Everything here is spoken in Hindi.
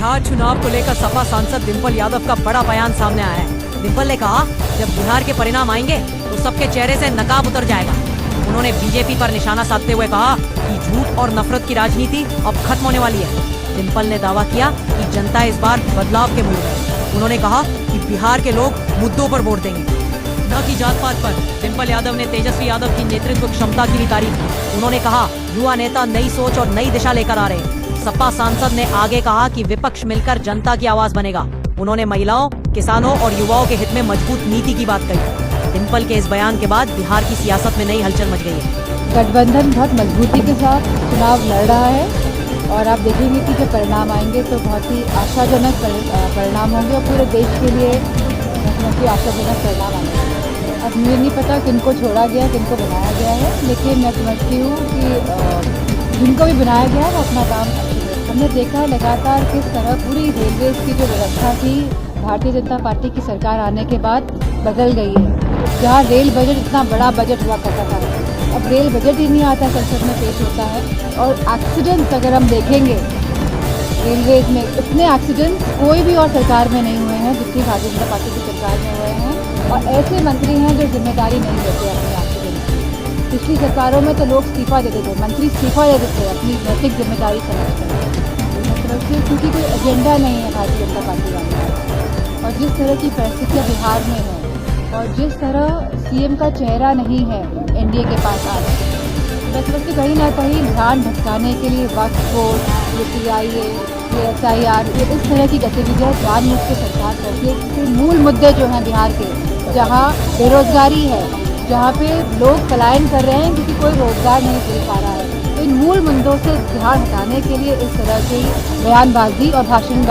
बिहार चुनाव को लेकर सपा सांसद डिम्पल यादव का बड़ा बयान सामने आया है। डिम्पल ने कहा, जब बिहार के परिणाम आएंगे तो सबके चेहरे से नकाब उतर जाएगा। उन्होंने बीजेपी पर निशाना साधते हुए कहा कि झूठ और नफरत की राजनीति अब खत्म होने वाली है। डिम्पल ने दावा किया कि जनता इस बार बदलाव के मूड में है। उन्होंने कहा कि बिहार के लोग मुद्दों पर वोट देंगे, न कि जात पात पर। डिम्पल यादव ने तेजस्वी यादव की नेतृत्व क्षमता की भी तारीफ की। उन्होंने कहा, युवा नेता नई सोच और नई दिशा लेकर आ रहे हैं। सपा सांसद ने आगे कहा कि विपक्ष मिलकर जनता की आवाज बनेगा। उन्होंने महिलाओं, किसानों और युवाओं के हित में मजबूत नीति की बात कही। डिम्पल के इस बयान के बाद बिहार की सियासत में नई हलचल मच गई है। गठबंधन बहुत मजबूती के साथ चुनाव लड़ रहा है और आप देखेंगे कि जब परिणाम आएंगे तो बहुत ही आशाजनक परिणाम होंगे और पूरे देश के लिए बहुत ही आशाजनक परिणाम आएंगे। अब मुझे नहीं पता किनको छोड़ा गया, किनको बनाया गया है, लेकिन मैं समझती हूँ कि जिनको भी बनाया गया है वो अपना काम अच्छे से। हमने देखा लगातार किस तरह पूरी रेलवे की जो व्यवस्था थी भारतीय जनता पार्टी की सरकार आने के बाद बदल गई है। जहाँ रेल बजट इतना बड़ा बजट हुआ करता था, अब रेल बजट ही नहीं आता, संसद में पेश होता है। और एक्सीडेंट्स अगर हम देखेंगे रेलवेज में, इतने एक्सीडेंट्स कोई भी और सरकार में नहीं हुए हैं जितनी भारतीय जनता पार्टी की सरकार में हुए हैं। और ऐसे मंत्री हैं जो जिम्मेदारी नहीं लेते अपने एक्सीडेंट की। पिछली सरकारों में तो लोग इस्तीफा देते थे, मंत्री इस्तीफा देते थे अपनी नैतिक जिम्मेदारी समझकर, क्योंकि कोई एजेंडा नहीं है भारतीय जनता पार्टी वाला। और जिस तरह की परिस्थितियाँ बिहार में है और जिस तरह सीएम का चेहरा नहीं है एनडीए के पास आज, मैं समझती कहीं ना कहीं ध्यान भटकाने के लिए वक्फ बोर्ड, ये PIA, ये SIR, ये इस तरह की गतिविधियाँ जानबूझ के सरकार करती है। इसके मूल मुद्दे जो हैं बिहार के, जहाँ बेरोजगारी है, जहाँ पे लोग पलायन कर रहे हैं क्योंकि कोई रोजगार नहीं मिल पा रहा है, तो इन मूल मुद्दों से ध्यान हटाने के लिए इस तरह की बयानबाजी और भाषणबाजी